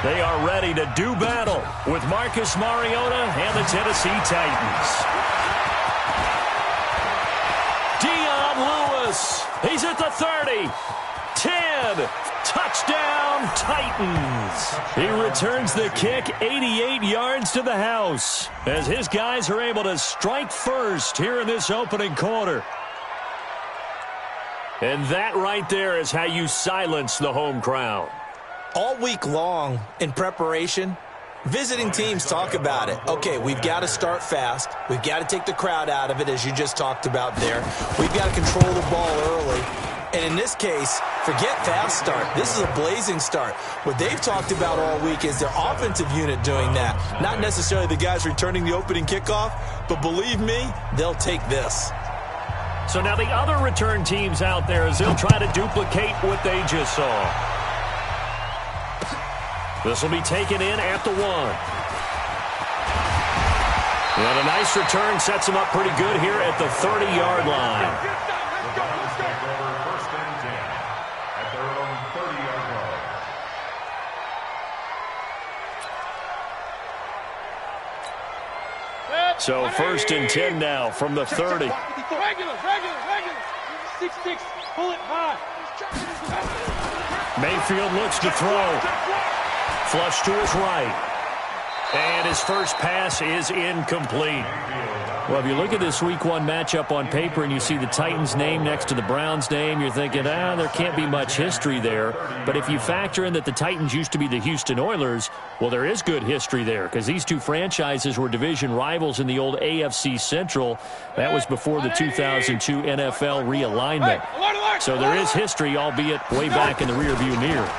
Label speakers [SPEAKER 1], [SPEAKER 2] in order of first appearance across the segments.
[SPEAKER 1] They are ready to do battle with Marcus Mariota and the Tennessee Titans. Dion Lewis. He's at the 30. 10. Touchdown, Titans. He returns the kick 88 yards to the house as his guys are able to strike first here in this opening quarter. And that right there is how you silence the home crowd.
[SPEAKER 2] All week long in preparation, visiting teams talk about it. Okay, we've got to start fast. We've got to take the crowd out of it, as you just talked about there. We've got to control the ball early. And in this case, forget fast start. This is a blazing start. What they've talked about all week is their offensive unit doing that. Not necessarily the guys returning the opening kickoff, but believe me, they'll take this.
[SPEAKER 1] So now the other return teams out there as they'll try to duplicate what they just saw. This will be taken in at the 1. And a nice return sets them up pretty good here at the 30-yard line. So 1st and 10 now from the 30.
[SPEAKER 3] Regular. 6-6, pull it high.
[SPEAKER 1] Mayfield looks to throw. Flush to his right. And his first pass is incomplete.
[SPEAKER 4] Well, if you look at this Week 1 matchup on paper and you see the Titans name next to the Browns name, you're thinking, there can't be much history there. But if you factor in that the Titans used to be the Houston Oilers, well, there is good history there because these two franchises were division rivals in the old AFC Central. That was before the 2002 NFL realignment. So there is history, albeit way back in the rearview mirror.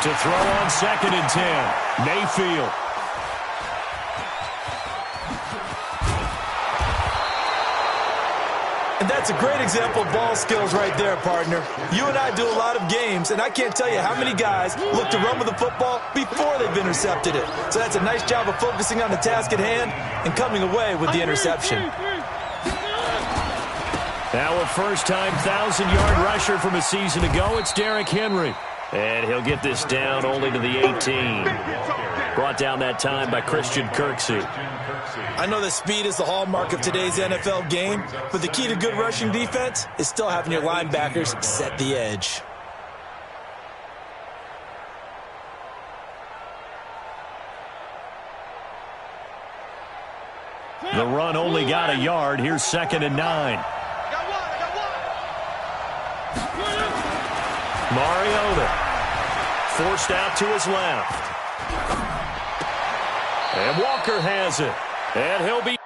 [SPEAKER 1] To throw on 2nd and 10, Mayfield.
[SPEAKER 2] And that's a great example of ball skills right there, partner. You and I do a lot of games, and I can't tell you how many guys look to run with the football before they've intercepted it. So that's a nice job of focusing on the task at hand and coming away with the interception.
[SPEAKER 1] Now a first-time 1,000-yard rusher from a season ago, it's Derrick Henry. And he'll get this down only to the 18. Brought down that time by Christian Kirksey.
[SPEAKER 2] I know that speed is the hallmark of today's NFL game, but the key to good rushing defense is still having your linebackers set the edge.
[SPEAKER 1] The run only got a yard. Here's 2nd and 9. Mariota forced out to his left. And Walker has it. And he'll be...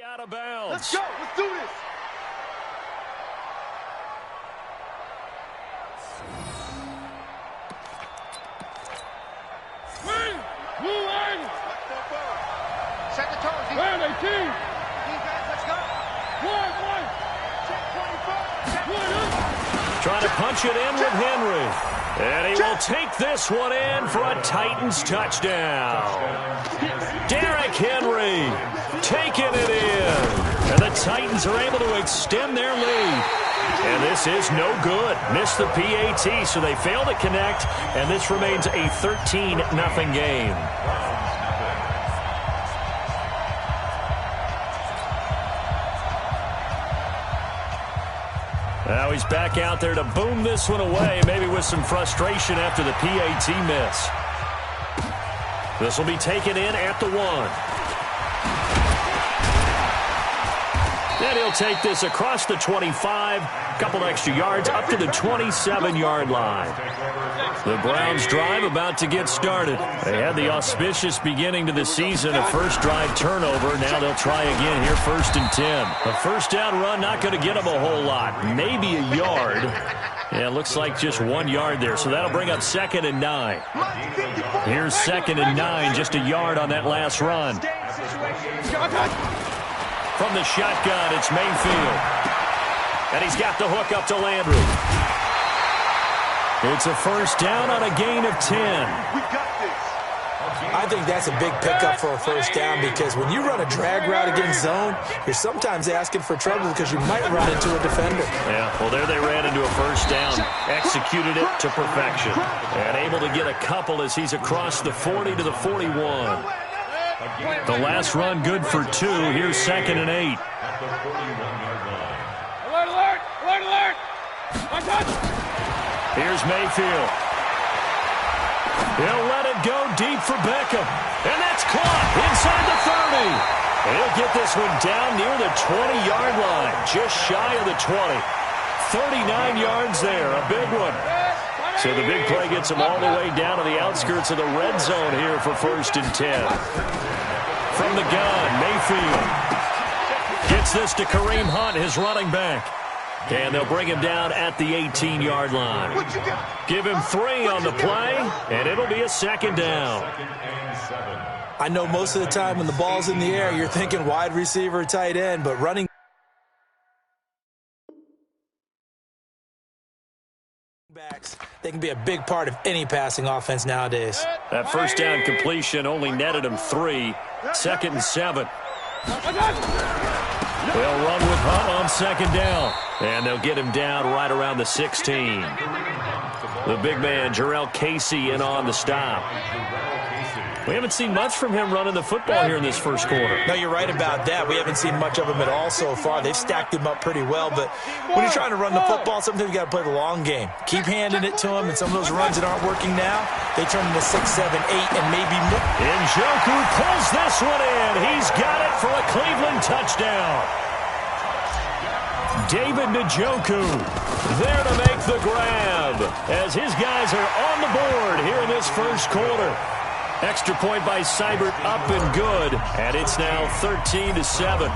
[SPEAKER 1] out of bounds.
[SPEAKER 3] Let's go. Let's do this. Blue line.
[SPEAKER 5] Set the tone.
[SPEAKER 3] Round 18.
[SPEAKER 5] Defense, let's go.
[SPEAKER 3] One.
[SPEAKER 5] Check 24.
[SPEAKER 1] Trying to punch it in with Henry. And he will take this one in for a Titans touchdown. Derrick Henry taking it in. And the Titans are able to extend their lead.
[SPEAKER 4] And this is no good. Missed the PAT, so they fail to connect, and this remains a 13-0 game. Now he's back out there to boom this one away, maybe with some frustration after the PAT miss. This will be taken in at the 1. And he'll take this across the 25, a couple extra yards, up to the 27-yard line. The Browns drive about to get started. They had the auspicious beginning to the season, a first drive turnover. Now they'll try again here, 1st and 10. A first down run, not going to get them a whole lot, maybe a yard. Yeah, it looks like just 1 yard there, so that'll bring up 2nd and 9. Here's 2nd and 9, just a yard on that last run. From the shotgun, it's Mayfield. And he's got the hook up to Landry. It's a first down on a gain of 10.
[SPEAKER 2] I think that's a big pickup for a first down because when you run a drag route against zone, you're sometimes asking for trouble because you might run into a defender.
[SPEAKER 4] Yeah, well, there they ran into a first down, executed it to perfection, and able to get a couple as he's across the 40 to the 41. The last run good for 2. Here's 2nd and 8.
[SPEAKER 3] Alert, alert, alert, alert. One touch.
[SPEAKER 4] Here's Mayfield. He'll let it go deep for Beckham. And that's caught inside the 30. And he'll get this one down near the 20-yard line, just shy of the 20. 39 yards there, a big one. So the big play gets him all the way down to the outskirts of the red zone here for 1st and 10. From the gun, Mayfield gets this to Kareem Hunt, his running back. And they'll bring him down at the 18-yard line. Give him 3 on the play, and it'll be a 2nd down.
[SPEAKER 2] I know most of the time when the ball's in the air, you're thinking wide receiver, tight end, but running backs, they can be a big part of any passing offense nowadays.
[SPEAKER 4] That first down completion only netted him 3. 2nd and 7. They'll run with Hunt on 2nd down. And they'll get him down right around the 16. The big man, Jurrell Casey, in on the stop. We haven't seen much from him running the football here in this first quarter.
[SPEAKER 2] No, you're right about that. We haven't seen much of him at all so far. They've stacked him up pretty well, but when you're trying to run the football, sometimes you got to play the long game. Keep handing it to him, and some of those runs that aren't working now, they turn into 6, 7, 8, and maybe more.
[SPEAKER 4] Njoku pulls this one in. He's got it for a Cleveland touchdown. David Njoku there to make the grab as his guys are on the board here in this first quarter. Extra point by Seibert, up and good, and it's now 13-7.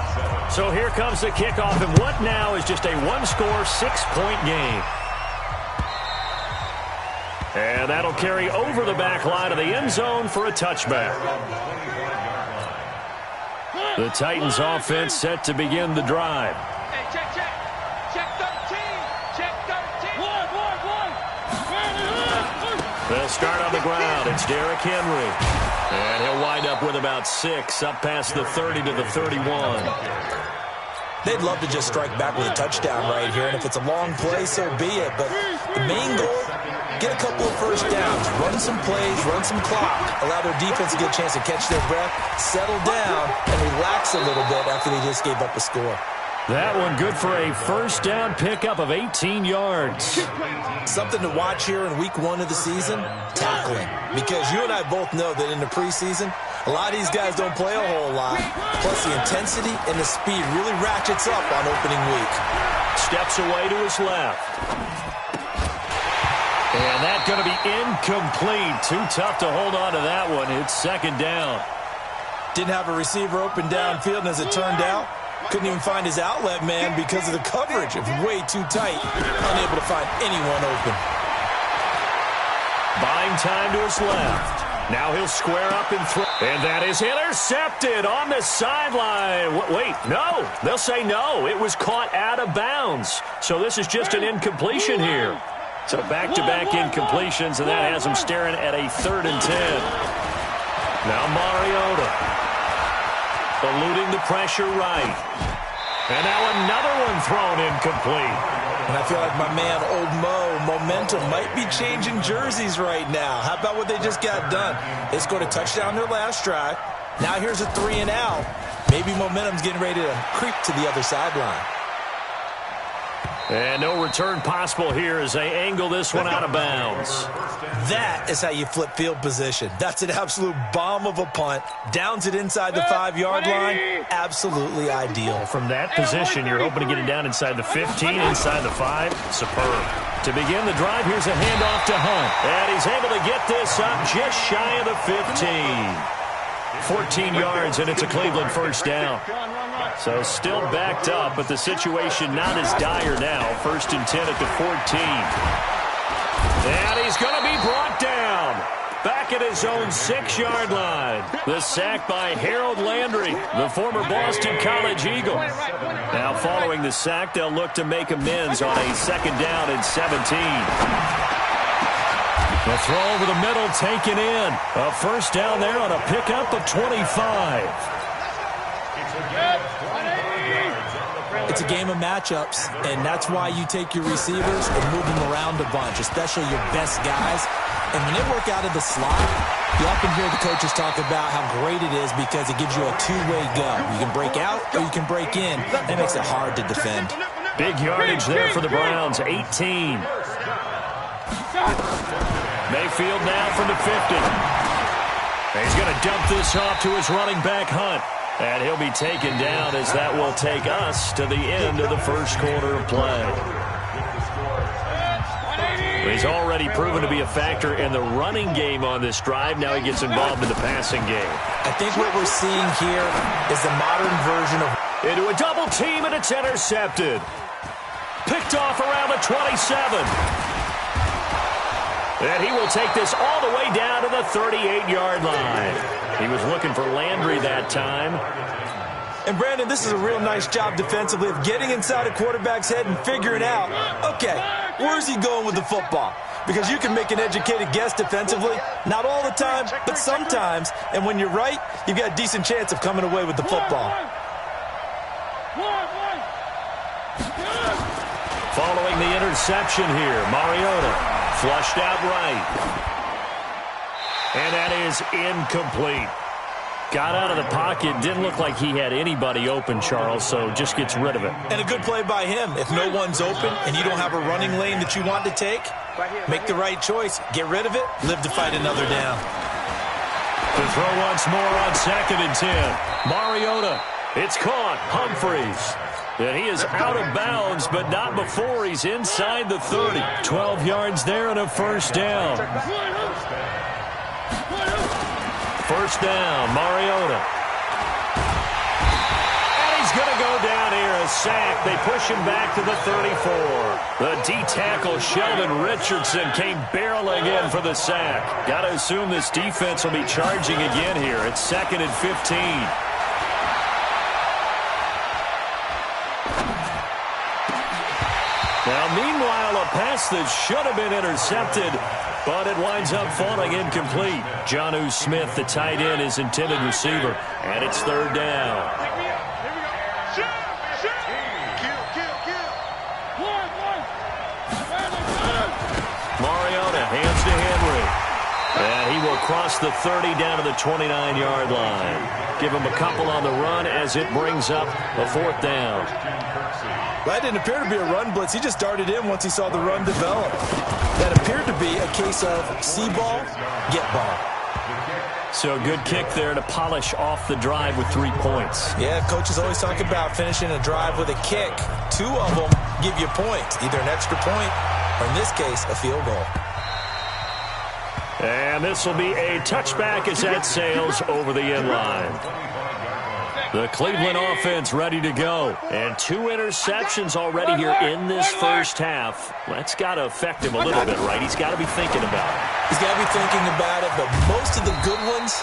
[SPEAKER 4] So here comes the kickoff, and what now is just a one-score, 6-point game. And that'll carry over the back line of the end zone for a touchback. The Titans offense set to begin the drive.
[SPEAKER 5] Hey, check, check. Check 13. Check 13.
[SPEAKER 3] One.
[SPEAKER 4] They'll start on the ground. It's Derrick Henry. And he'll wind up with about 6, up past the 30 to the 31.
[SPEAKER 2] They'd love to just strike back with a touchdown right here, and if it's a long play, so be it. But the main goal, get a couple of first downs, run some plays, run some clock, allow their defense to get a chance to catch their breath, settle down, and relax a little bit after they just gave up a score.
[SPEAKER 4] That one good for a first down pickup of 18 yards.
[SPEAKER 2] Something to watch here in week 1 of the season, tackling. Because you and I both know that in the preseason, a lot of these guys don't play a whole lot. Plus the intensity and the speed really ratchets up on opening week.
[SPEAKER 4] Steps away to his left. And that's going to be incomplete. Too tough to hold on to that one. It's 2nd down.
[SPEAKER 2] Didn't have a receiver open downfield, and as it turned out, couldn't even find his outlet man because of the coverage. It was way too tight. Unable to find anyone open.
[SPEAKER 4] Buying time to his left. Now he'll square up and throw. And that is intercepted on the sideline. Wait, no. They'll say no. It was caught out of bounds. So this is just an incompletion here. So back-to-back incompletions, and that has him staring at a 3rd and 10. Now Mariota. Eluding the pressure right. And now another one thrown incomplete.
[SPEAKER 2] And I feel like my man, Old Mo, momentum might be changing jerseys right now. How about what they just got done? They scored a touchdown their last drive. Now here's a 3 and out. Maybe momentum's getting ready to creep to the other sideline.
[SPEAKER 4] And no return possible here as they angle this one out of bounds.
[SPEAKER 2] That is how you flip field position. That's an absolute bomb of a punt. Downs it inside the 5-yard line. Absolutely ideal.
[SPEAKER 4] From that position, you're hoping to get it down inside the 15, inside the 5. Superb. To begin the drive, here's a handoff to Hunt. And he's able to get this up just shy of the 15. 14 yards, and it's a Cleveland first down. So still backed up, but the situation not as dire now. 1st and 10 at the 14. And he's going to be brought down. Back at his own 6-yard line. The sack by Harold Landry, the former Boston College Eagle. Now following the sack, they'll look to make amends on a 2nd down and 17. The throw over the middle taken in. A first down there on a pickup of 25.
[SPEAKER 2] It's a game of matchups, and that's why you take your receivers and move them around a bunch, especially your best guys. And when they work out of the slot, you often hear the coaches talk about how great it is because it gives you a two-way go. You can break out or you can break in. That makes it hard to defend.
[SPEAKER 4] Big yardage there for the Browns, 18. Mayfield now from the 50. He's going to dump this off to his running back, Hunt. And he'll be taken down as that will take us to the end of the first quarter of play. He's already proven to be a factor in the running game on this drive. Now he gets involved in the passing game.
[SPEAKER 2] I think what we're seeing here is the modern version of...
[SPEAKER 4] Into a double team, and it's intercepted. Picked off around the 27. And he will take this all the way down to the 38-yard line. He was looking for Landry that time.
[SPEAKER 2] And, Brandon, this is a real nice job defensively of getting inside a quarterback's head and figuring out, okay, where's he going with the football? Because you can make an educated guess defensively. Not all the time, but sometimes. And when you're right, you've got a decent chance of coming away with the football.
[SPEAKER 4] Following the interception here, Mariota. Flushed out right. And that is incomplete. Got out of the pocket. Didn't look like he had anybody open, Charles, so just gets rid of it.
[SPEAKER 2] And a good play by him. If no one's open and you don't have a running lane that you want to take, make the right choice. Get rid of it. Live to fight another down.
[SPEAKER 4] To throw once more on 2nd and 10. Mariota. It's caught. Humphreys. And he is out of bounds, but not before he's inside the 30. 12 yards there and a first down. First down, Mariota. And he's going to go down here, a sack. They push him back to the 34. The D-tackle, Sheldon Richardson, came barreling in for the sack. Got to assume this defense will be charging again here. It's 2nd and 15. Now, meanwhile, a pass that should have been intercepted, but it winds up falling incomplete. Jonnu Smith, the tight end, his intended receiver, and it's 3rd down. Mariota, hands to Henry. And he will cross the 30 down to the 29-yard line. Give him a couple on the run as it brings up a 4th down.
[SPEAKER 2] That didn't appear to be a run blitz. He just darted in once he saw the run develop. That appeared to be a case of see ball, get ball.
[SPEAKER 4] So a good kick there to polish off the drive with 3 points.
[SPEAKER 2] Yeah, coaches always talk about finishing a drive with a kick. 2 of them give you points, either an extra point or, in this case, a field goal.
[SPEAKER 4] And this will be a touchback as that sails over the end line. The Cleveland offense ready to go. And 2 interceptions already here in this first half. That's got to affect him a little bit, right? He's got to be thinking about it.
[SPEAKER 2] He's got to be thinking about it, but most of the good ones,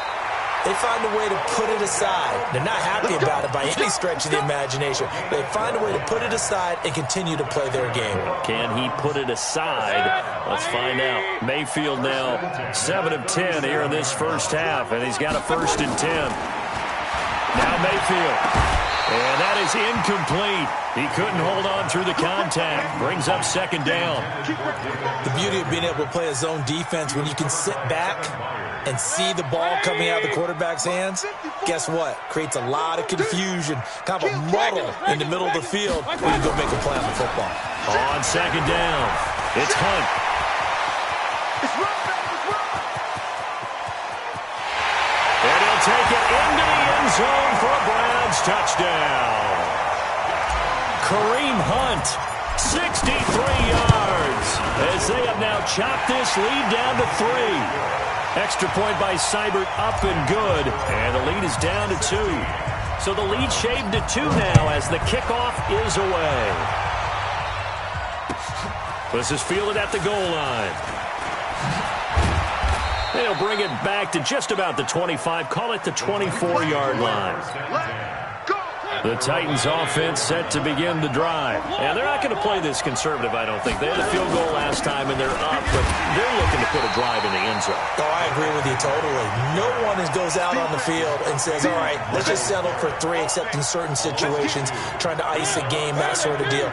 [SPEAKER 2] they find a way to put it aside. They're not happy about it by any stretch of the imagination. They find a way to put it aside and continue to play their game.
[SPEAKER 4] Can he put it aside? Let's find out. Mayfield now 7 of 10 here in this first half, and he's got a 1st and 10. Now Mayfield. And that is incomplete. He couldn't hold on through the contact. Brings up second down.
[SPEAKER 2] The beauty of being able to play a zone defense when you can sit back and see the ball coming out of the quarterback's hands, guess what? Creates a lot of confusion, kind of a muddle in the middle of the field where you go make a play on the football.
[SPEAKER 4] On second down, it's Hunt. And he'll take it into the end zone for a Browns touchdown. Kareem Hunt, 63 yards, as they have now chopped this lead down to 3. Extra point by Seibert, up and good, and the lead is down to 2. So the lead shaved to 2 now as the kickoff is away. This is fielded at the goal line. They'll bring it back to just about the 25, call it the 24-yard line. The Titans offense set to begin the drive. And they're not going to play this conservative, I don't think. They had a field goal last time, and they're up, but they're looking to put a drive in the end zone.
[SPEAKER 2] Oh, I agree with you totally. No one goes out on the field and says, all right, let's just settle for 3, except in certain situations, trying to ice a game, that sort of deal.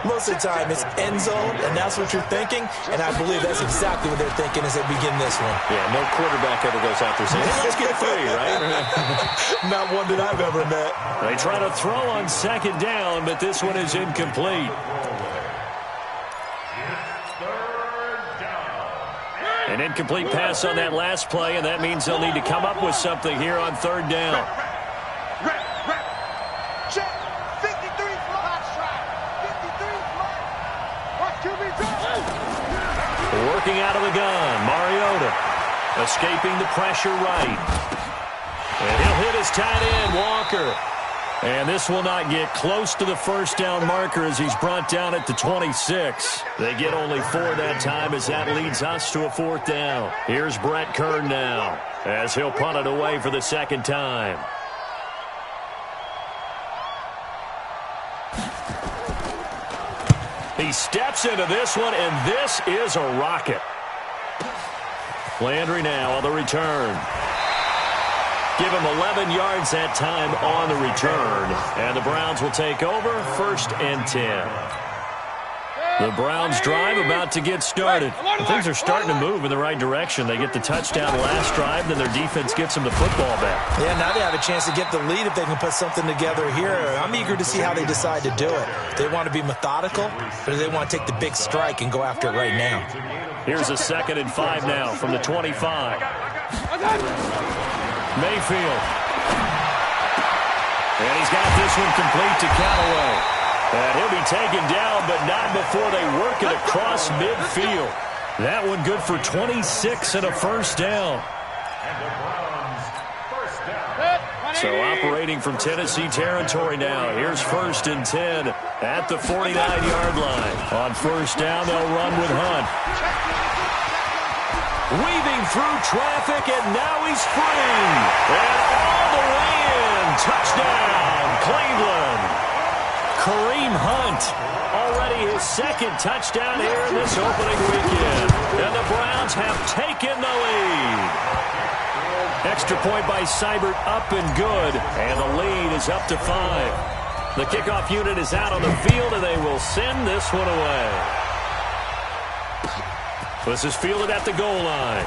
[SPEAKER 2] Most of the time, it's end zone, and that's what you're thinking, and I believe that's exactly what they're thinking as they begin this one.
[SPEAKER 4] Yeah, no quarterback ever goes out there saying, hey, let's get 3, right?
[SPEAKER 2] Not one that I've ever met.
[SPEAKER 4] They try to throw on second down, but this one is incomplete. An incomplete pass on that last play, and that means they'll need to come up with something here on third down.
[SPEAKER 5] Check. 53 flat strike. 53 flat. Watch QB drop.
[SPEAKER 4] Working out of the gun, Mariota escaping the pressure right. And he'll hit his tight end, Walker. And this will not get close to the first down marker as he's brought down at the 26. They get only 4 that time as that leads us to a 4th down. Here's Brett Kern now as he'll punt it away for the second time. He steps into this one, and this is a rocket. Landry now on the return. Give him 11 yards that time on the return. And the Browns will take over, 1st and 10. The Browns drive about to get started. Things are starting to move in the right direction. They get the touchdown last drive, then their defense gets them the football back.
[SPEAKER 2] Yeah, now they have a chance to get the lead if they can put something together here. I'm eager to see how they decide to do it. They want to be methodical, or do they want to take the big strike and go after it right now?
[SPEAKER 4] Here's a 2nd and 5 now from the 25. Mayfield. And he's got this one complete to Callaway. And he'll be taken down, but not before they work it across midfield. That one good for 26 and a first down. So operating from Tennessee territory now. Here's 1st and 10 at the 49-yard line. On first down, they'll run with Hunt. Weaving through traffic, and now he's free. And all the way in. Touchdown, Cleveland. Kareem Hunt, already his 2nd touchdown here in this opening weekend. And the Browns have taken the lead. Extra point by Seibert, up and good. And the lead is up to 5. The kickoff unit is out on the field, and they will send this one away. This is fielded at the goal line.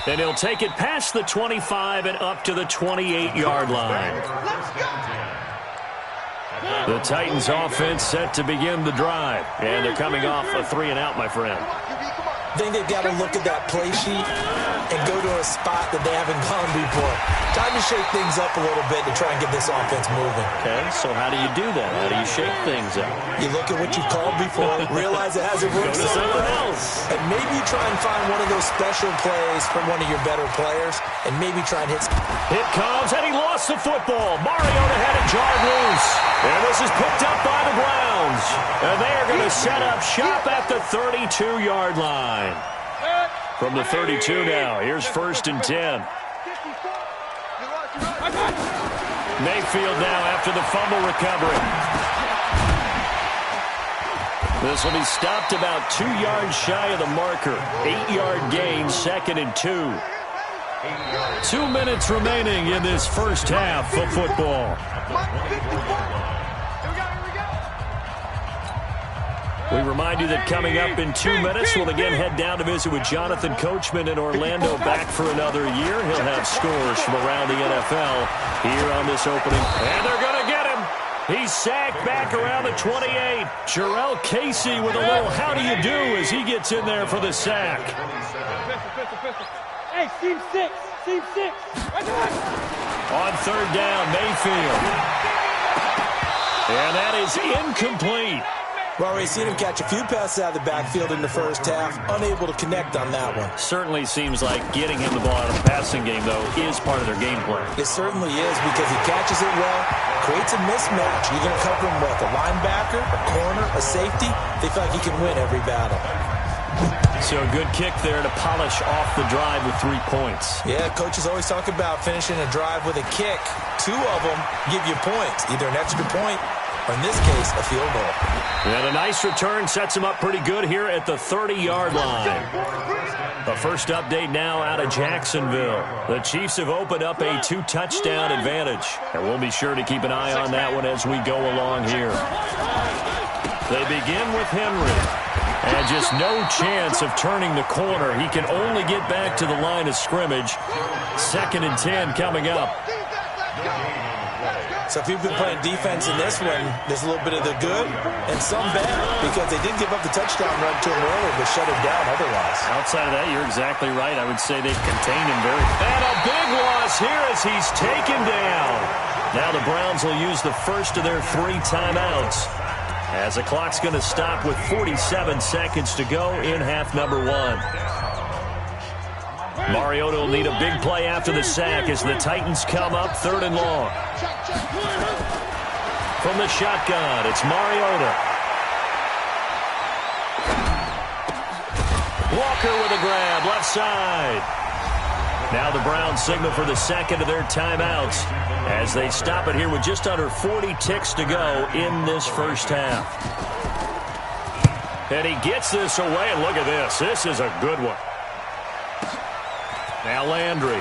[SPEAKER 4] And he'll take it past the 25 and up to the 28-yard line. The Titans offense set to begin the drive. And they're coming off a 3-and-out, my friend.
[SPEAKER 2] I think they've got to look at that play sheet and go to a spot that they haven't gone before. Time to shake things up a little bit to try and get this offense moving.
[SPEAKER 4] Okay, so how do you do that? How do you shake things up?
[SPEAKER 2] You look at what you've called before, realize it hasn't worked
[SPEAKER 4] Go to
[SPEAKER 2] somewhere
[SPEAKER 4] something
[SPEAKER 2] else. And maybe you try and find one of those special plays from one of your better players, and maybe try and hit.
[SPEAKER 4] It comes, and he lost the football. Mariota had it jarred loose. And this is picked up by the Browns. And they are going to set up shop at the 32-yard line. From the 32 now, here's 1st and 10. Mayfield now after the fumble recovery. This will be stopped about 2 yards shy of the marker. 8-yard gain, 2nd and 2.
[SPEAKER 1] 2 minutes remaining in this first half of football. We remind you that coming up in 2 minutes, we'll again head down to visit with Jonathan Coachman in Orlando, back for another year. He'll have scores from around the NFL here on this opening. And they're going to get him. He's sacked back around the 28. Jarrell Casey with a little how do you do as he gets in there for the sack.
[SPEAKER 3] Hey, team 6. Team 6.
[SPEAKER 1] On third down, Mayfield. And that is incomplete.
[SPEAKER 2] Well, we've seen him catch a few passes out of the backfield in the first half, unable to connect on that one.
[SPEAKER 4] Certainly seems like getting him the ball out of the passing game, though, is part of their game plan.
[SPEAKER 2] It certainly is because he catches it well, creates a mismatch. You're going to cover him with a linebacker, a corner, a safety. They feel like he can win every battle.
[SPEAKER 1] So a good kick there to polish off the drive with 3 points.
[SPEAKER 2] Yeah, coaches always talk about finishing a drive with a kick. 2 of them give you points, either an extra point or, in this case, a field goal.
[SPEAKER 1] And a nice return sets him up pretty good here at the 30-yard line. The first update now out of Jacksonville. The Chiefs have opened up a 2-touchdown advantage. And we'll be sure to keep an eye on that one as we go along here. They begin with Henry. And just no chance of turning the corner. He can only get back to the line of scrimmage. 2nd and 10 coming up.
[SPEAKER 2] So if you've been playing defense in this one, there's a little bit of the good and some bad because they did give up the touchdown run to him earlier but shut him down otherwise.
[SPEAKER 4] Outside of that, you're exactly right. I would say they've contained him very.
[SPEAKER 1] And a big loss here as he's taken down. Now the Browns will use the first of their 3 timeouts, as the clock's going to stop with 47 seconds to go in half number 1. Mariota will need a big play after the sack as the Titans come up 3rd and long. From the shotgun, it's Mariota. Walker with a grab, left side. Now the Browns signal for the second of their timeouts as they stop it here with just under 40 ticks to go in this first half. And he gets this away, and look at this. This is a good one. Now Landry.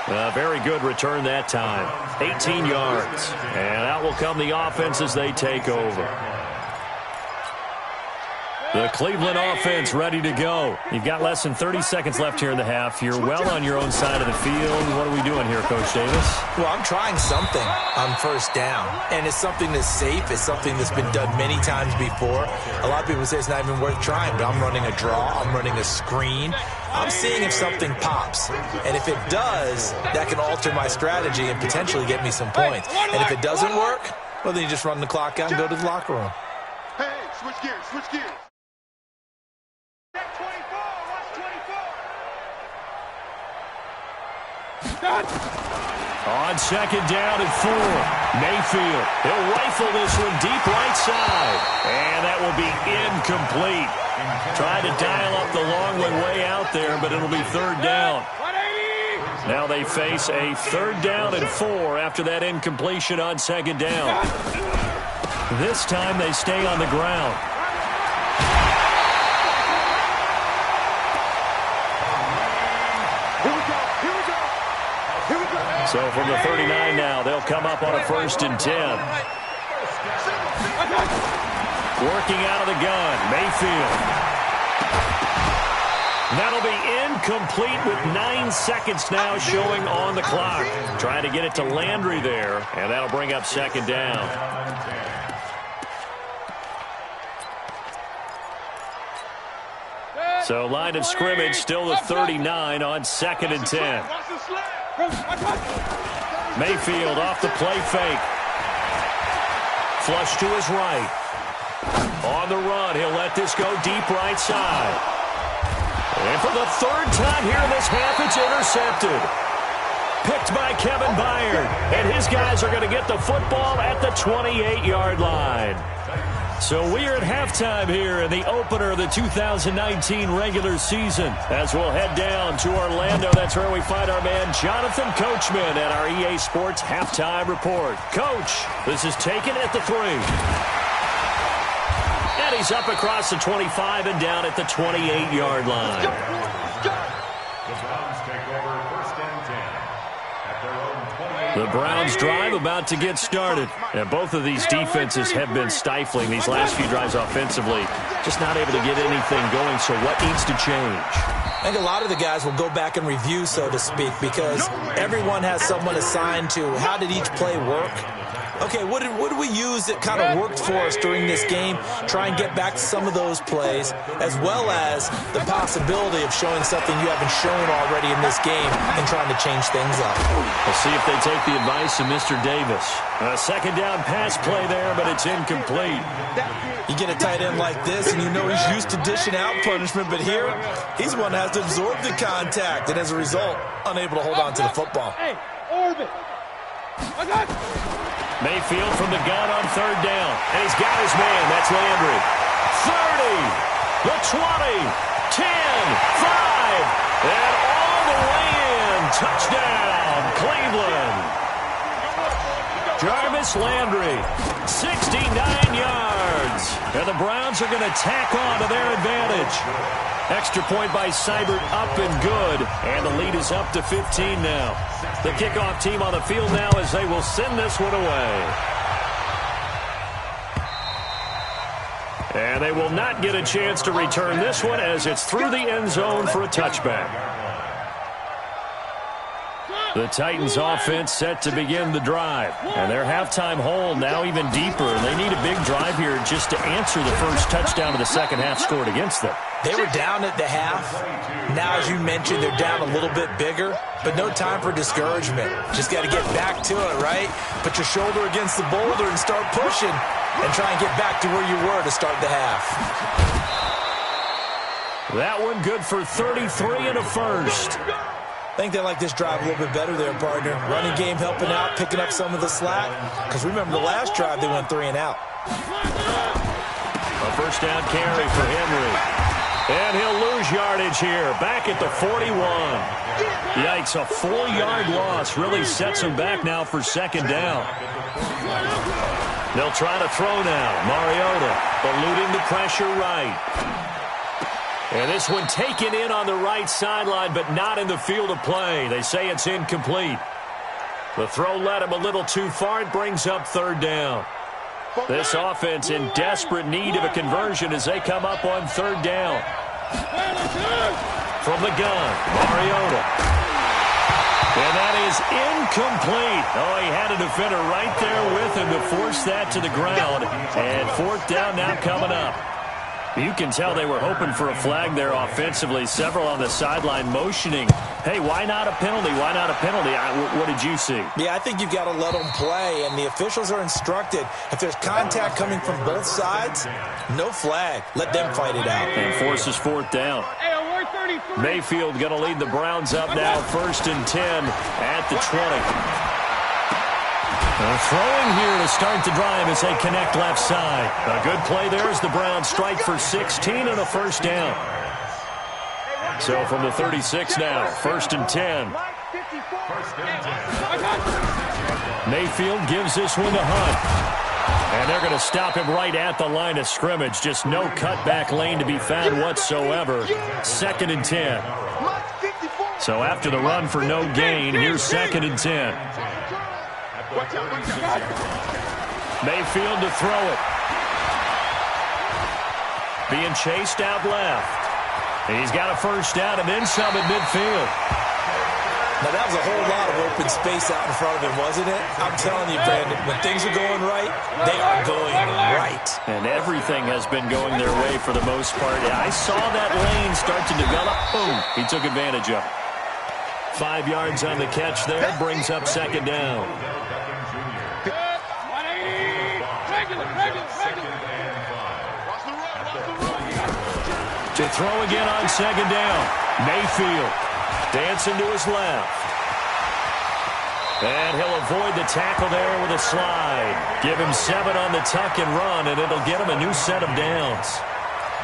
[SPEAKER 1] A very good return that time. 18 yards. And out will come the offense as they take over. The Cleveland offense ready to go. You've got less than 30 seconds left here in the half. You're well on your own side of the field. What are we doing here, Coach Davis?
[SPEAKER 2] Well, I'm trying something on first down. And it's something that's safe. It's something that's been done many times before. A lot of people say it's not even worth trying, but I'm running a draw. I'm running a screen. I'm seeing if something pops. And if it does, that can alter my strategy and potentially get me some points. And if it doesn't work, well, then you just run the clock out and go to the locker room.
[SPEAKER 5] Hey, switch gears, switch gears.
[SPEAKER 1] On second down and 4, Mayfield. He'll rifle this one deep right side. And that will be incomplete. Tried to dial up the long way out there, but it'll be 3rd down. Now they face a 3rd down and 4 after that incompletion on second down. This time they stay on the ground. So from the 39 now, they'll come up on a 1st and 10. Working out of the gun, Mayfield. That'll be incomplete with 9 seconds now showing on the clock. Trying to get it to Landry there, and that'll bring up 2nd down. So line of scrimmage still the 39 on 2nd and 10. Mayfield off the play fake. Flush to his right. On the run, he'll let this go deep right side. And for the 3rd time here in this half, it's intercepted. Picked by Kevin Byard. And his guys are going to get the football at the 28-yard line. So we are at halftime here in the opener of the 2019 regular season. As we'll head down to Orlando, that's where we find our man Jonathan Coachman at our EA Sports Halftime Report. Coach, this is taken at the 3.
[SPEAKER 4] And he's up across the 25 and down at the 28-yard line.
[SPEAKER 6] The Browns take over 1st and 10 at their own 28.
[SPEAKER 4] The Browns drive about to get started. And both of these defenses have been stifling these last few drives offensively. Just not able to get anything going, so what needs to change?
[SPEAKER 2] I think a lot of the guys will go back and review, so to speak, because everyone has someone assigned to how did each play work. Okay, what did we use that kind of worked for us during this game? Try and get back to some of those plays, as well as the possibility of showing something you haven't shown already in this game and trying to change things up.
[SPEAKER 4] We'll see if they take the advice of Mr. Davis. A second down pass play there, but it's incomplete.
[SPEAKER 2] You get a tight end like this, and you know he's used to dishing out punishment, but here, he's the one that has to absorb the contact, and as a result, unable to hold on to the football.
[SPEAKER 3] Hey, orbit. I got you.
[SPEAKER 4] Mayfield from the gun on 3rd down. And he's got his man. That's Landry. 30, the 20, 10, 5, and all the way in. Touchdown, Cleveland. Jarvis Landry, 69 yards. And the Browns are going to tack on to their advantage. Extra point by Seibert, up and good. And the lead is up to 15 now. The kickoff team on the field now as they will send this one away. And they will not get a chance to return this one as it's through the end zone for a touchback. The Titans offense set to begin the drive. And their halftime hole now even deeper. And they need a big drive here just to answer the first touchdown of the second half scored against them.
[SPEAKER 2] They were down at the half. Now, as you mentioned, they're down a little bit bigger, but no time for discouragement. Just got to get back to it, right? Put your shoulder against the boulder and start pushing and try and get back to where you were to start the half.
[SPEAKER 4] That one good for 33 and a first.
[SPEAKER 2] I think they like this drive a little bit better there, partner. Running game helping out, picking up some of the slack. Because remember, the last drive they went 3 and out.
[SPEAKER 4] A first down carry for Henry. And he'll lose yardage here, back at the 41. Yikes, a 4-yard loss really sets him back now for second down. They'll try to throw now. Mariota eluding the pressure right. And this one taken in on the right sideline, but not in the field of play. They say it's incomplete. The throw led him a little too far. It brings up 3rd down. This offense in desperate need of a conversion as they come up on 3rd down. From the gun, Mariota. And that is incomplete. Oh, he had a defender right there with him to force that to the ground. And 4th down now coming up. You can tell they were hoping for a flag there offensively. Several on the sideline motioning. Hey, why not a penalty? Why not a penalty? What did you see?
[SPEAKER 2] Yeah, I think you've got to let them play, and the officials are instructed. If there's contact coming from both sides, no flag. Let them fight it out.
[SPEAKER 4] And forces 4th down. Mayfield going to lead the Browns up now, 1st and 10 at the 20. They're throwing here to start the drive as they connect left side. A good play there as the Browns strike for 16 and a first down. So from the 36 now, 1st and 10. Mayfield gives this one to Hunt. And they're going to stop him right at the line of scrimmage. Just no cutback lane to be found whatsoever. 2nd and 10. So after the run for no gain, here's 2nd and 10. Mayfield to throw it. Being chased out left. He's got a first down and then some at midfield.
[SPEAKER 2] Now, that was a whole lot of open space out in front of him, wasn't it? I'm telling you, Brandon, when things are going right, they are going right.
[SPEAKER 4] And everything has been going their way for the most part. I saw that lane start to develop. Boom. He took advantage of it. 5 yards on the catch there. Brings up 2nd down. To throw again on 2nd down. Mayfield dancing to his left. And he'll avoid the tackle there with a slide. Give him 7 on the tuck and run, and it'll get him a new set of downs.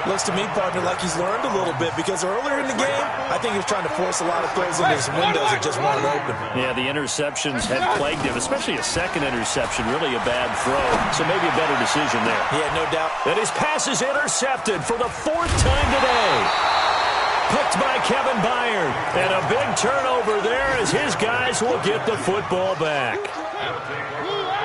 [SPEAKER 2] Looks to me, partner, like he's learned a little bit, because earlier in the game, I think he was trying to force a lot of throws into some windows that just weren't open.
[SPEAKER 4] Yeah, the interceptions had plagued him, especially a second interception, really a bad throw. So maybe a better decision there.
[SPEAKER 2] Yeah, no doubt.
[SPEAKER 1] And his pass is intercepted for the 4th time today. Picked by Kevin Byard. And a big turnover there as his guys will get the football back.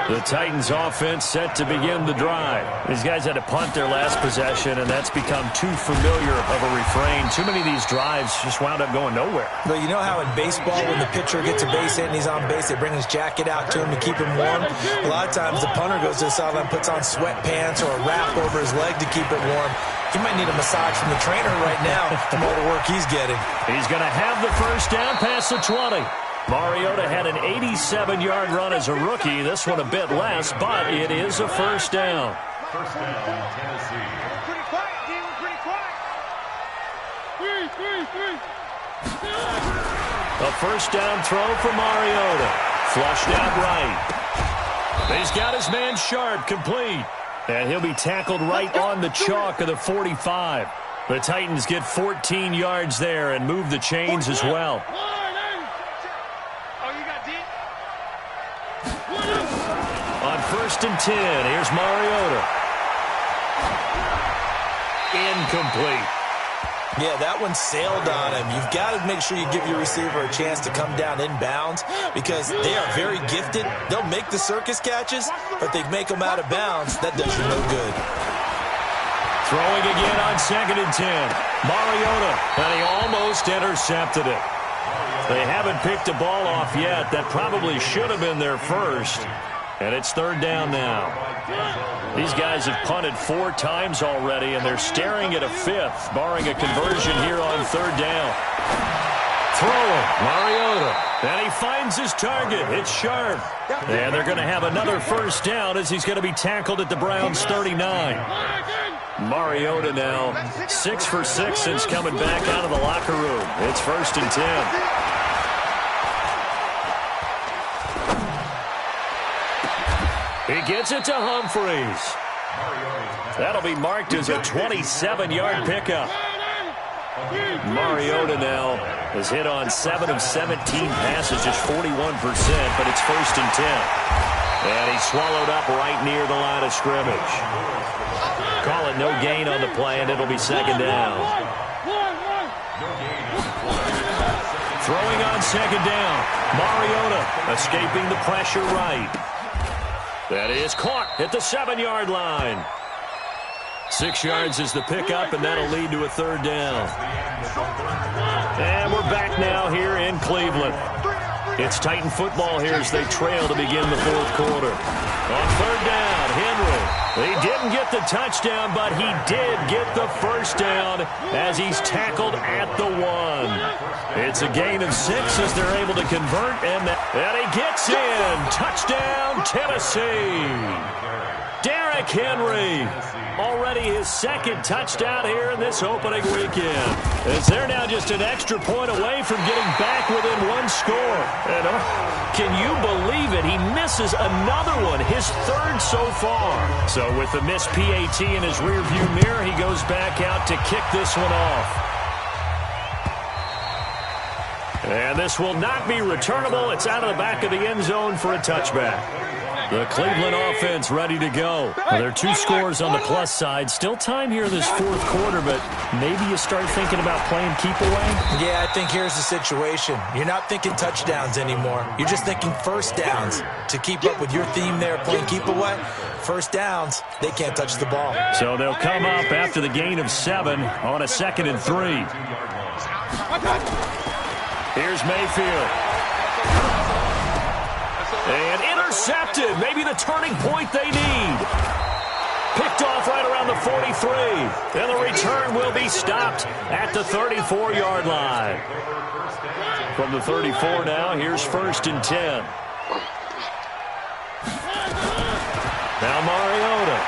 [SPEAKER 1] The Titans offense set to begin the drive. These guys had to punt their last possession, and that's become too familiar of a refrain. Too many of these drives just wound up going nowhere.
[SPEAKER 2] But you know how in baseball, when the pitcher gets a base hit and he's on base, they bring his jacket out to him to keep him warm? A lot of times the punter goes to the sideline, puts on sweatpants or a wrap over his leg to keep it warm. He might need a massage from the trainer right now from all the work he's getting.
[SPEAKER 1] He's going to have the first down past the 20. Mariota had an 87-yard run as a rookie. This one a bit less, but it is a first down.
[SPEAKER 6] First down, Tennessee.
[SPEAKER 5] Pretty quiet, team. Pretty quiet. Three.
[SPEAKER 1] A first down throw for Mariota. Flushed out right. He's got his man Sharp complete. And he'll be tackled right on the chalk of the 45. The Titans get 14 yards there and move the chains as well. On 1st and 10, here's Mariota. Incomplete.
[SPEAKER 2] Yeah, that one sailed on him. You've got to make sure you give your receiver a chance to come down inbounds because they are very gifted. They'll make the circus catches, but they make them out of bounds. That does you no good.
[SPEAKER 1] Throwing again on 2nd and 10. Mariota, and he almost intercepted it. They haven't picked a ball off yet. That probably should have been their first. And it's 3rd down now. These guys have punted 4 times already, and they're staring at a 5th, barring a conversion here on 3rd down. Throwing, Mariota. And he finds his target. It's Sharp. And they're going to have another first down as he's going to be tackled at the Browns' 39. Mariota now 6 for 6 since coming back out of the locker room. It's 1st and 10. He gets it to Humphreys. That'll be marked as a 27-yard pickup. Mariota now has hit on 7 of 17 passes, just 41%, but it's 1st and 10. And he's swallowed up right near the line of scrimmage. Call it no gain on the play, and it'll be 2nd down. Throwing on 2nd down. Mariota escaping the pressure right. That is caught at the 7-yard line. 6 yards is the pickup, and that'll lead to a 3rd down. And we're back now here in Cleveland. It's Titan football here as they trail to begin the 4th quarter. On 3rd down, Henry. He didn't get the touchdown, but he did get the first down as he's tackled at the 1. It's a gain of 6 as they're able to convert, and he gets in. Touchdown, Tennessee. Derrick Henry. Already his 2nd touchdown here in this opening weekend. As they're now just an extra point away from getting back within 1 score. And can you believe it? He misses another one, his 3rd so far. So with the missed PAT in his rearview mirror, he goes back out to kick this one off. And this will not be returnable. It's out of the back of the end zone for a touchback. The Cleveland offense ready to go. Well, there are 2 scores on the plus side. Still time here in this 4th quarter, but maybe you start thinking about playing keep away?
[SPEAKER 2] Yeah, I think here's the situation. You're not thinking touchdowns anymore. You're just thinking first downs. To keep up with your theme there, playing keep away, first downs, they can't touch the ball.
[SPEAKER 1] So they'll come up after the gain of 7 on a 2nd and 3. Here's Mayfield. And intercepted. Maybe the turning point they need. Picked off right around the 43. And the return will be stopped at the 34-yard line. From the 34 now, here's 1st and 10. Now Mariota.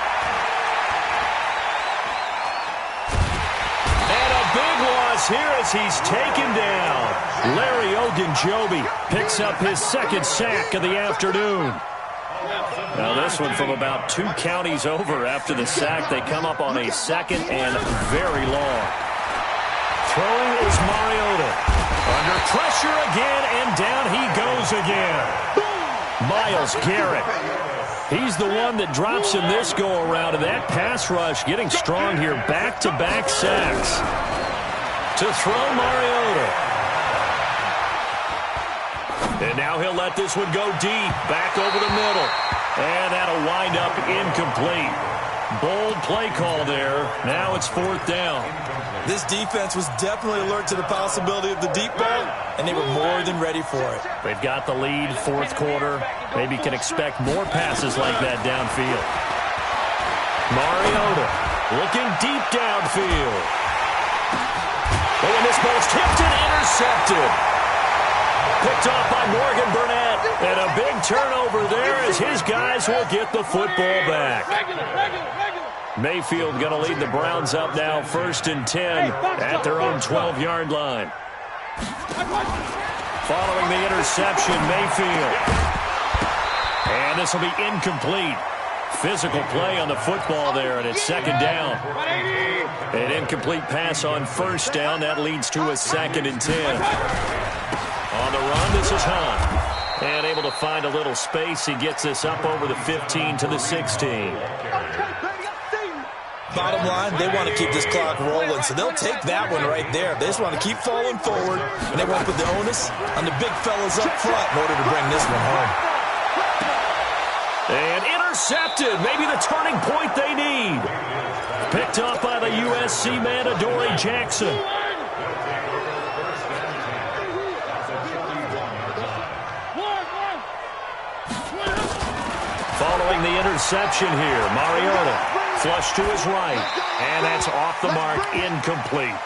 [SPEAKER 1] And a big loss here as he's taken down. Larry Ogunjobi picks up his 2nd sack of the afternoon.
[SPEAKER 4] Now this one from about 2 counties over after the sack. They come up on a 2nd and very long.
[SPEAKER 1] Throwing is Mariota. Under pressure again, and down he goes again. Myles Garrett. He's the one that drops in this go-around, and that pass rush getting strong here. Back-to-back sacks. To throw Mariota. And now he'll let this one go deep. Back over the middle. And that'll wind up incomplete. Bold play call there. Now it's 4th down.
[SPEAKER 2] This defense was definitely alert to the possibility of the deep ball, and they were more than ready for it.
[SPEAKER 4] They've got the lead, 4th quarter. Maybe can expect more passes like that downfield.
[SPEAKER 1] Mariota looking deep downfield. Oh, and this ball's tipped and intercepted. Picked off by Morgan Burnett. And a big turnover there as his guys will get the football back. Mayfield going to lead the Browns up now, 1st and 10 at their own 12-yard line. Following the interception, Mayfield. And this will be incomplete. Physical play on the football there, and it's 2nd down. An incomplete pass on 1st down. That leads to a 2nd and 10. On the run, this is Hunt. And able to find a little space. He gets this up over the 15 to the 16.
[SPEAKER 2] Bottom line, they want to keep this clock rolling, so they'll take that one right there. They just want to keep falling forward, and they want to put the onus on the big fellas up front in order to bring this one home.
[SPEAKER 1] And intercepted. Maybe the turning point they need. Picked up by the USC man, Adoree Jackson. Following the interception here, Mariota. Flush to his right, and that's off the mark, incomplete.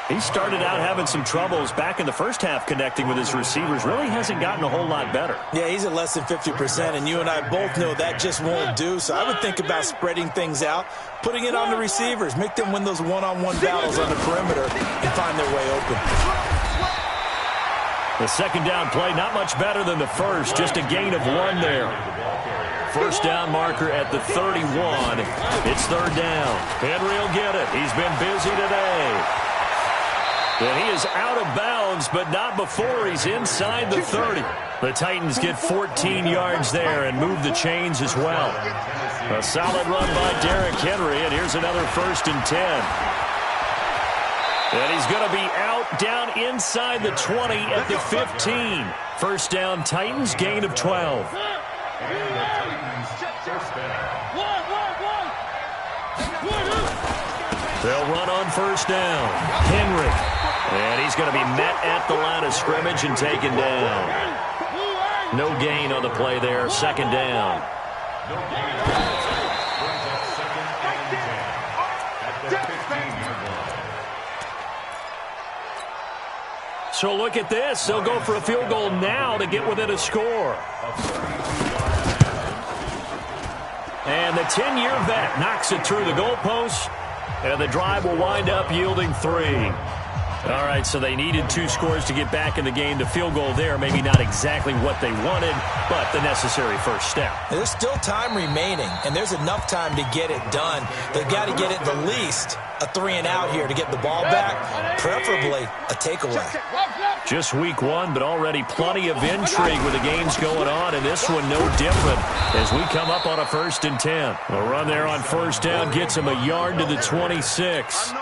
[SPEAKER 1] He started out having some troubles back in the first half connecting with his receivers. Really hasn't gotten a whole lot better.
[SPEAKER 2] Yeah, he's at less than 50%, and you and I both know that just won't do. So I would think about spreading things out, putting it on the receivers, make them win those one-on-one battles on the perimeter and find their way open.
[SPEAKER 1] The 2nd down play, not much better than the first, just a gain of 1 there. 1st down marker at the 31. It's 3rd down. Henry will get it. He's been busy today. And he is out of bounds, but not before he's inside the 30. The Titans get 14 yards there and move the chains as well. A solid run by Derrick Henry, and here's another 1st and 10. And he's going to be out down inside the 20 at the 15. 1st down, Titans, gain of 12. They'll run on 1st down. Henry. And he's going to be met at the line of scrimmage and taken down. No gain on the play there. 2nd down. So look at this. They'll go for a field goal now to get within a score. And the 10-year vet knocks it through the goalpost. And the drive will wind up yielding 3. All right, so they needed 2 scores to get back in the game. The field goal there, maybe not exactly what they wanted, but the necessary first step.
[SPEAKER 2] There's still time remaining, and there's enough time to get it done. They've got to get it the least a 3-and-out here to get the ball back, preferably a takeaway.
[SPEAKER 1] Just week 1, but already plenty of intrigue with the games going on, and this one no different as we come up on a 1st and 10. A run there on 1st down gets him a yard to the 26.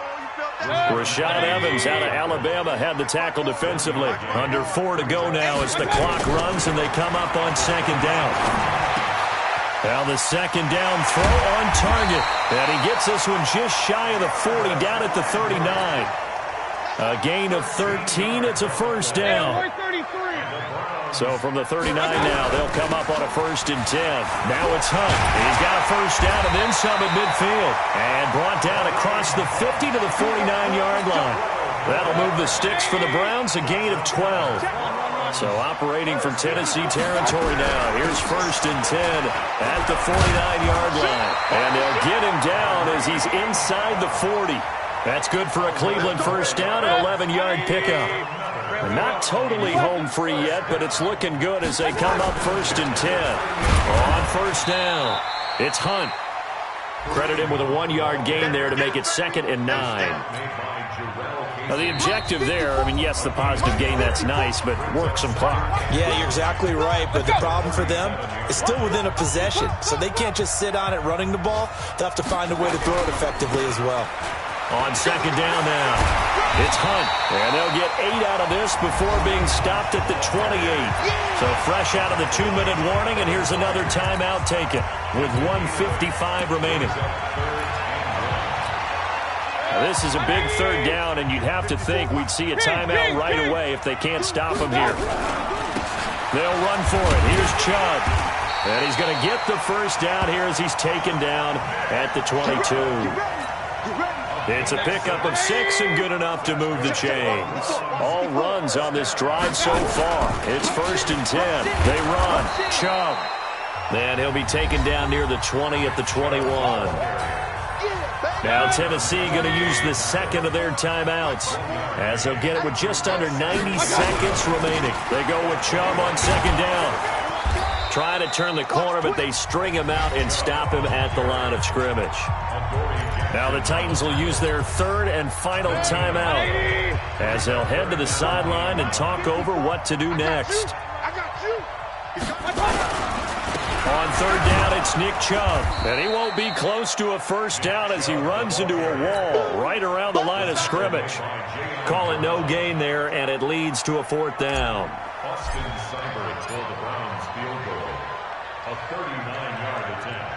[SPEAKER 1] Rashad Evans out of Alabama had the tackle defensively. Under 4 to go now as the clock runs and they come up on 2nd down. Now the 2nd down throw on target. And he gets this one just shy of the 40 down at the 39. A gain of 13. It's a 1st down. So from the 39 now, they'll come up on a 1st and 10. Now it's Hunt. He's got a 1st down and then some at midfield. And brought down across the 50 to the 49-yard line. That'll move the sticks for the Browns, a gain of 12. So operating from Tennessee territory now. Here's 1st and 10 at the 49-yard line. And they'll get him down as he's inside the 40. That's good for a Cleveland 1st down and 11-yard pickup.
[SPEAKER 4] Not totally home free yet, but it's looking good as they come up 1st and 10. On 1st down, it's Hunt. Credit him with a 1-yard gain there to make it 2nd and 9. Now, the objective there, I mean, yes, the positive gain, that's nice, but work some clock.
[SPEAKER 2] Yeah, you're exactly right, but the problem for them is still within a possession, so they can't just sit on it running the ball. They'll have to find a way to throw it effectively as well.
[SPEAKER 4] On 2nd down now, it's Hunt, and they'll get 8 out of this before being stopped at the 28. So fresh out of the 2-minute warning, and here's another timeout taken with 1:55 remaining. Now, this is a big 3rd down, and you'd have to think we'd see a timeout right away if they can't stop him here. They'll run for it. Here's Chubb. And he's going to get the 1st down here as he's taken down at the 22. It's a pickup of 6 and good enough to move the chains. All runs on this drive so far. It's 1st and 10. They run. Chubb. And he'll be taken down near the 20 at the 21. Now Tennessee going to use the 2nd of their timeouts as they'll get it with just under 90 seconds remaining. They go with Chubb on 2nd down. Trying to turn the corner, but they string him out and stop him at the line of scrimmage. Now the Titans will use their 3rd and final timeout as they'll head to the sideline and talk over what to do next. On 3rd down, it's Nick Chubb, and he won't be close to a 1st down as he runs into a wall right around the line of scrimmage. Call it no gain there, and it leads to a 4th down.
[SPEAKER 6] Austin Seibert for the Browns field goal. A 39-yard attempt.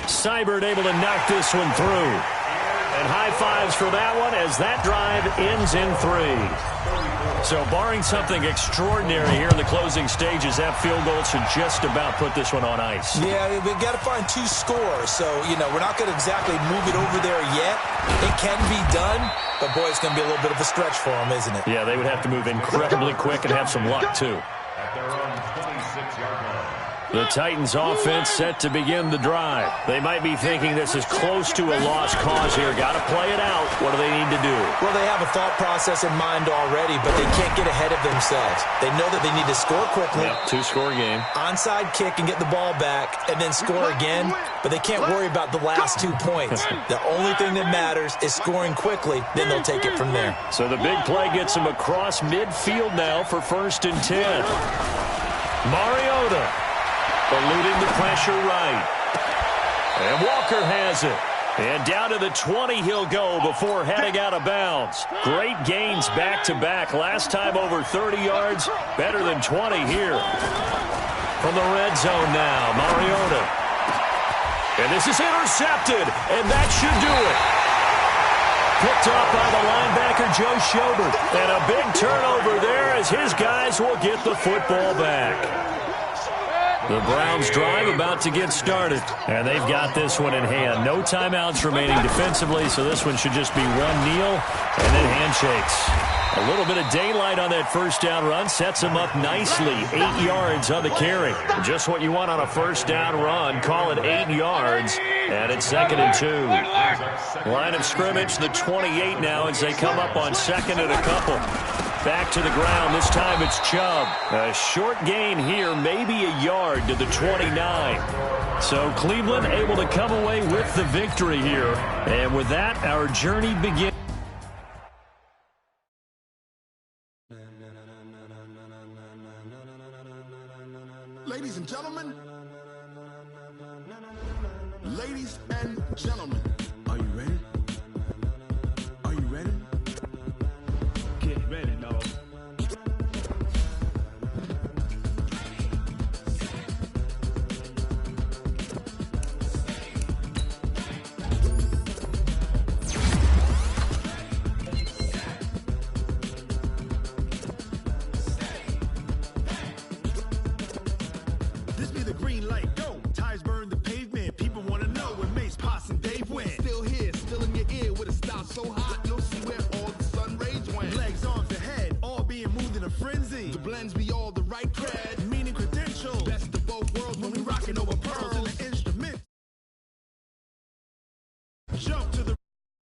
[SPEAKER 4] Seibert able to knock this one through. And high fives for that one as that drive ends in 3. So barring something extraordinary here in the closing stages, that field goal should just about put this one on ice.
[SPEAKER 2] Yeah, we've got to find 2 scores. So, we're not going to exactly move it over there yet. It can be done, but, boy, it's going to be a little bit of a stretch for them, isn't it?
[SPEAKER 4] Yeah, they would have to move incredibly quick and have some luck, too.
[SPEAKER 6] At their own 26-yard line.
[SPEAKER 4] The Titans offense set to begin the drive. They might be thinking this is close to a lost cause here. Got to play it out. What do they need to do?
[SPEAKER 2] Well, they have a thought process in mind already, but they can't get ahead of themselves. They know that they need to score quickly.
[SPEAKER 4] Yep, 2-score game.
[SPEAKER 2] Onside kick and get the ball back and then score again, but they can't worry about the last 2 points. The only thing that matters is scoring quickly, then they'll take it from there.
[SPEAKER 4] So the big play gets them across midfield now for 1st and 10. Mariota eluding the pressure right. And Walker has it. And down to the 20 he'll go before heading out of bounds. Great gains back-to-back. Last time over 30 yards, better than 20 here. From the red zone now, Mariota. And this is intercepted, and that should do it. Picked up by the linebacker, Joe Schobert. And a big turnover there as his guys will get the football back. The Browns drive about to get started, and they've got this one in hand. No timeouts remaining defensively, so this one should just be one kneel and then handshakes. A little bit of daylight on that 1st down run sets them up nicely. 8 yards on the carry. Just what you want on a 1st down run. Call it 8 yards, and it's 2nd and 2. Line of scrimmage, the 28 now as they come up on 2nd and a couple. Back to the ground. This time it's Chubb. A short gain here, maybe a yard to the 29. So Cleveland able to come away with the victory here. And with that, our journey begins.
[SPEAKER 7] Ladies and gentlemen. Ladies and gentlemen. Are you ready? Are you ready? Get ready, dog. This be the green light, go. Tires burn the pavement. People want to know where Mace, Potts, and Dave went. Still here, still in your ear with a style so hot, you'll see where all the sun rays went. Legs, arms, and head, all being moved in a frenzy. The blends we all